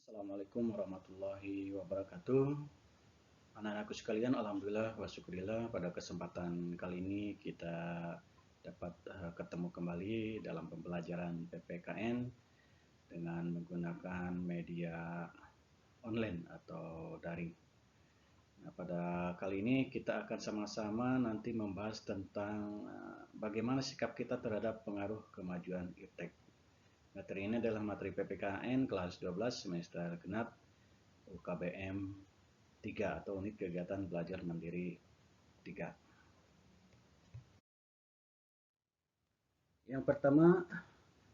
Assalamualaikum warahmatullahi wabarakatuh. Anak-anakku sekalian, alhamdulillah wa syukurillah pada kesempatan kali ini kita dapat ketemu kembali dalam pembelajaran PPKN dengan menggunakan media online atau daring. Nah, pada kali ini kita akan sama-sama nanti membahas tentang bagaimana sikap kita terhadap pengaruh kemajuan iptek. Materi ini adalah materi PPKN kelas 12 semester genap UKBM 3 atau unit kegiatan belajar mandiri 3. Yang pertama,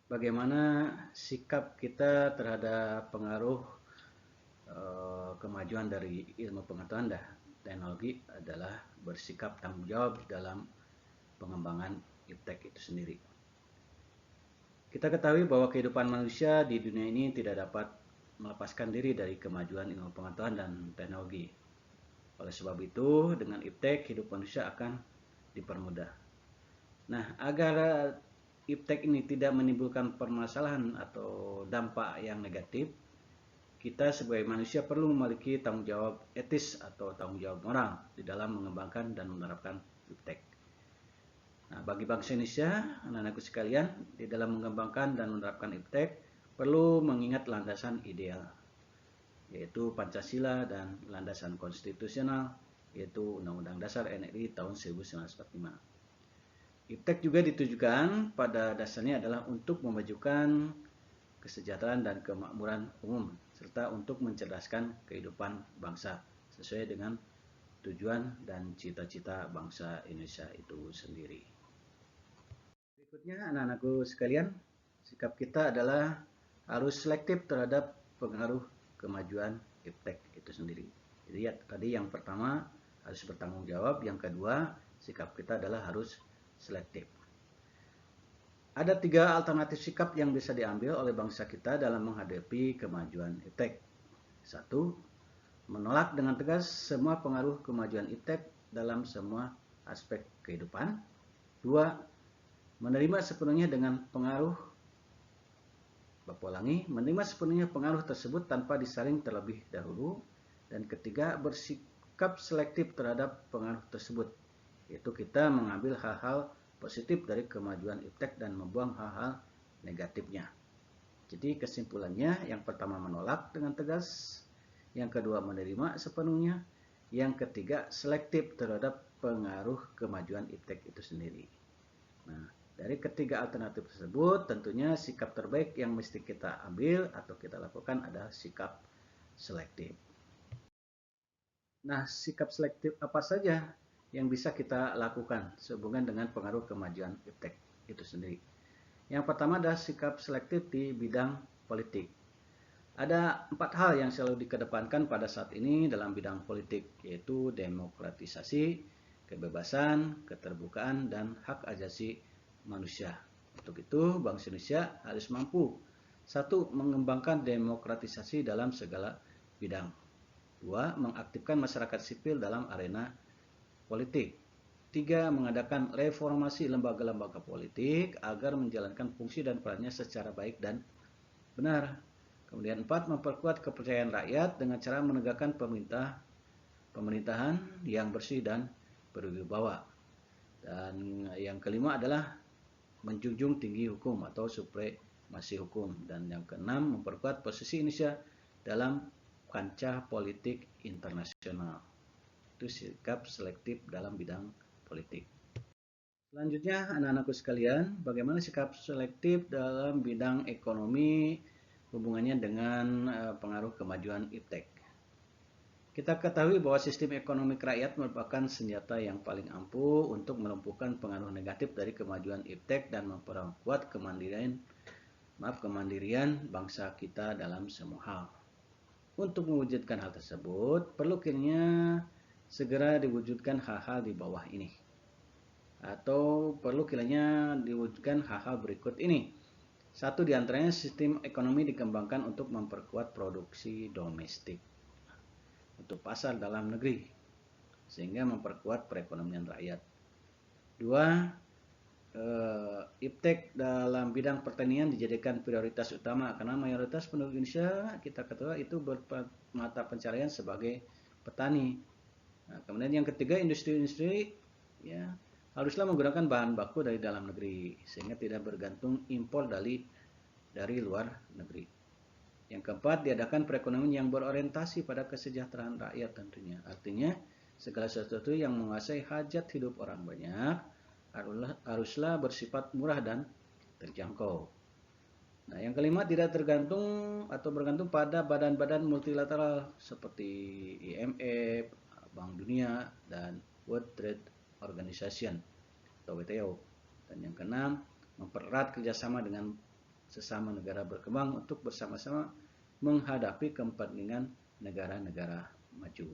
bagaimana sikap kita terhadap pengaruh kemajuan dari ilmu pengetahuan dan teknologi adalah bersikap tanggung jawab dalam pengembangan iptek itu sendiri. Kita ketahui bahwa kehidupan manusia di dunia ini tidak dapat melepaskan diri dari kemajuan ilmu pengetahuan dan teknologi. Oleh sebab itu, dengan iptek hidup manusia akan dipermudah. Nah, agar iptek ini tidak menimbulkan permasalahan atau dampak yang negatif, kita sebagai manusia perlu memiliki tanggung jawab etis atau tanggung jawab moral di dalam mengembangkan dan menerapkan iptek. Nah, bagi bangsa Indonesia, anak-anakku sekalian, di dalam mengembangkan dan menerapkan iptek perlu mengingat landasan ideal, yaitu Pancasila, dan landasan konstitusional, yaitu Undang-Undang Dasar NRI tahun 1945. Iptek juga ditujukan pada dasarnya adalah untuk memajukan kesejahteraan dan kemakmuran umum, serta untuk mencerdaskan kehidupan bangsa sesuai dengan tujuan dan cita-cita bangsa Indonesia itu sendiri. Berikutnya, anak-anakku sekalian, sikap kita adalah harus selektif terhadap pengaruh kemajuan iptek itu sendiri. Jadi ya, tadi yang pertama harus bertanggung jawab, yang kedua sikap kita adalah harus selektif. Ada 3 alternatif sikap yang bisa diambil oleh bangsa kita dalam menghadapi kemajuan iptek. 1. Menolak dengan tegas semua pengaruh kemajuan iptek dalam semua aspek kehidupan. 2. Menerima sepenuhnya dengan pengaruh menerima sepenuhnya pengaruh tersebut tanpa disaring terlebih dahulu. Dan ketiga, bersikap selektif terhadap pengaruh tersebut, yaitu kita mengambil hal-hal positif dari kemajuan iptek dan membuang hal-hal negatifnya. Jadi kesimpulannya, yang pertama menolak dengan tegas, yang kedua menerima sepenuhnya, yang ketiga selektif terhadap pengaruh kemajuan iptek itu sendiri. Nah, dari ketiga alternatif tersebut, tentunya sikap terbaik yang mesti kita ambil atau kita lakukan adalah sikap selektif. Nah, sikap selektif apa saja yang bisa kita lakukan sehubungan dengan pengaruh kemajuan iptek itu sendiri? Yang pertama adalah sikap selektif di bidang politik. Ada 4 hal yang selalu dikedepankan pada saat ini dalam bidang politik, yaitu demokratisasi, kebebasan, keterbukaan, dan hak asasi manusia. Untuk itu, bangsa Indonesia harus mampu: 1. Mengembangkan demokratisasi dalam segala bidang. 2. Mengaktifkan masyarakat sipil dalam arena politik. 3. Mengadakan reformasi lembaga-lembaga politik agar menjalankan fungsi dan perannya secara baik dan benar. Kemudian 4. Memperkuat kepercayaan rakyat dengan cara menegakkan pemerintahan yang bersih dan berwibawa. Dan yang kelima adalah menjunjung tinggi hukum atau supremasi hukum. Dan yang keenam, memperkuat posisi Indonesia dalam kancah politik internasional. Itu sikap selektif dalam bidang politik. Selanjutnya, anak-anakku sekalian, bagaimana sikap selektif dalam bidang ekonomi hubungannya dengan pengaruh kemajuan iptek? Kita ketahui bahwa sistem ekonomi rakyat merupakan senjata yang paling ampuh untuk melumpuhkan pengaruh negatif dari kemajuan iptek dan memperkuat kemandirian bangsa kita dalam semua hal. Untuk mewujudkan hal tersebut, perlu kiranya segera diwujudkan hal-hal di bawah ini. Atau perlu kiranya diwujudkan hal-hal berikut ini. 1 diantaranya, sistem ekonomi dikembangkan untuk memperkuat produksi domestik untuk pasar dalam negeri, sehingga memperkuat perekonomian rakyat. 2. iptek dalam bidang pertanian dijadikan prioritas utama karena mayoritas penduduk Indonesia kita ketahui itu bermata pencarian sebagai petani. Nah, kemudian yang ketiga, industri-industri ya haruslah menggunakan bahan baku dari dalam negeri sehingga tidak bergantung impor dari luar negeri. Yang keempat, diadakan perekonomian yang berorientasi pada kesejahteraan rakyat tentunya. Artinya, segala sesuatu yang menguasai hajat hidup orang banyak haruslah bersifat murah dan terjangkau. Nah, yang kelima, tidak tergantung atau bergantung pada badan-badan multilateral seperti IMF, Bank Dunia, dan World Trade Organization atau WTO. Dan yang keenam, mempererat kerjasama dengan sesama negara berkembang untuk bersama-sama menghadapi kepentingan negara-negara maju.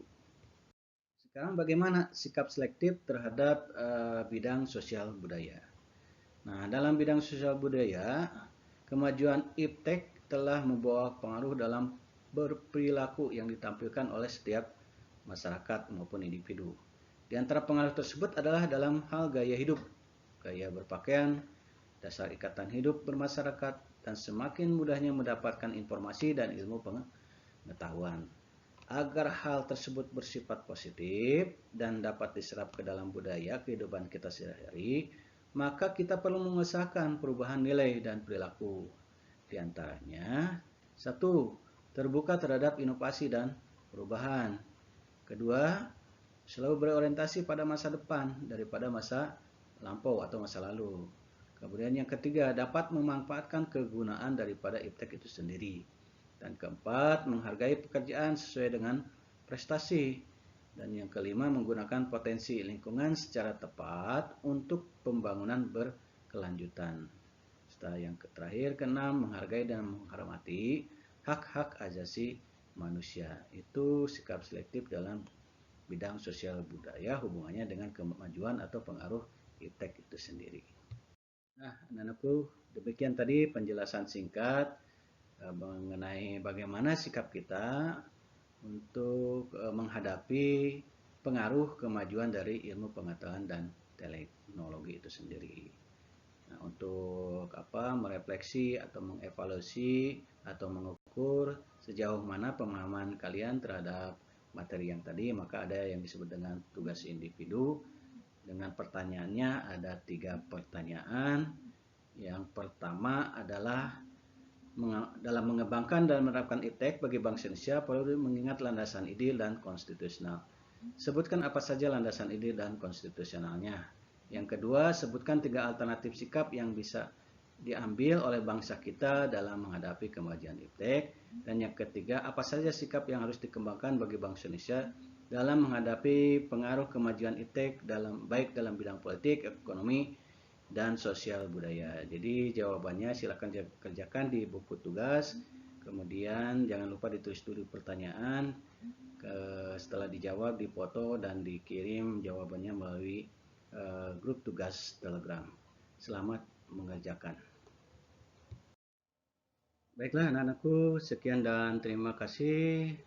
Sekarang bagaimana sikap selektif terhadap bidang sosial budaya? Nah, dalam bidang sosial budaya, kemajuan iptek telah membawa pengaruh dalam berperilaku yang ditampilkan oleh setiap masyarakat maupun individu. Di antara pengaruh tersebut adalah dalam hal gaya hidup, gaya berpakaian, dasar ikatan hidup bermasyarakat, dan semakin mudahnya mendapatkan informasi dan ilmu pengetahuan. Agar hal tersebut bersifat positif dan dapat diserap ke dalam budaya kehidupan kita sehari-hari, maka kita perlu mengusahakan perubahan nilai dan perilaku. Di antaranya, satu, terbuka terhadap inovasi dan perubahan. Kedua, selalu berorientasi pada masa depan daripada masa lampau atau masa lalu. Kemudian yang ketiga, dapat memanfaatkan kegunaan daripada iptek itu sendiri. Dan keempat, menghargai pekerjaan sesuai dengan prestasi. Dan yang kelima, menggunakan potensi lingkungan secara tepat untuk pembangunan berkelanjutan. Setelah yang terakhir, keenam, menghargai dan menghormati hak-hak asasi manusia. Itu sikap selektif dalam bidang sosial budaya hubungannya dengan kemajuan atau pengaruh iptek itu sendiri. Nah, anak-anakku, demikian tadi penjelasan singkat mengenai bagaimana sikap kita untuk menghadapi pengaruh kemajuan dari ilmu pengetahuan dan teknologi itu sendiri. Nah, untuk merefleksi atau mengevaluasi atau mengukur sejauh mana pemahaman kalian terhadap materi yang tadi, maka ada yang disebut dengan tugas individu. Dengan pertanyaannya ada 3 pertanyaan. Yang pertama adalah dalam mengembangkan dan menerapkan iptek bagi bangsa Indonesia perlu mengingat landasan ideal dan konstitusional. Sebutkan apa saja landasan ideal dan konstitusionalnya. Yang kedua, sebutkan 3 alternatif sikap yang bisa diambil oleh bangsa kita dalam menghadapi kemajuan iptek. Dan yang ketiga, apa saja sikap yang harus dikembangkan bagi bangsa Indonesia dalam menghadapi pengaruh kemajuan iptek baik dalam bidang politik, ekonomi, dan sosial budaya. Jadi jawabannya silakan kerjakan di buku tugas. Kemudian jangan lupa ditulis dulu pertanyaan. Setelah dijawab, dipoto dan dikirim jawabannya melalui grup tugas Telegram. Selamat mengerjakan. Baiklah anak-anakku, sekian dan terima kasih.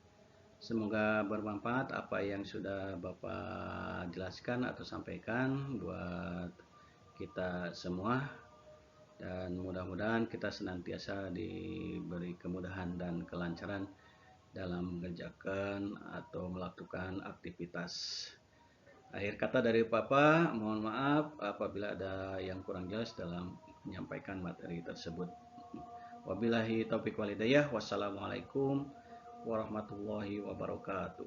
Semoga bermanfaat apa yang sudah Bapak jelaskan atau sampaikan buat kita semua. Dan mudah-mudahan kita senantiasa diberi kemudahan dan kelancaran dalam mengerjakan atau melakukan aktivitas. Akhir kata dari Papa, mohon maaf apabila ada yang kurang jelas dalam menyampaikan materi tersebut. Wabillahi taufiq walhidayah. Wassalamualaikum warahmatullahi wabarakatuh.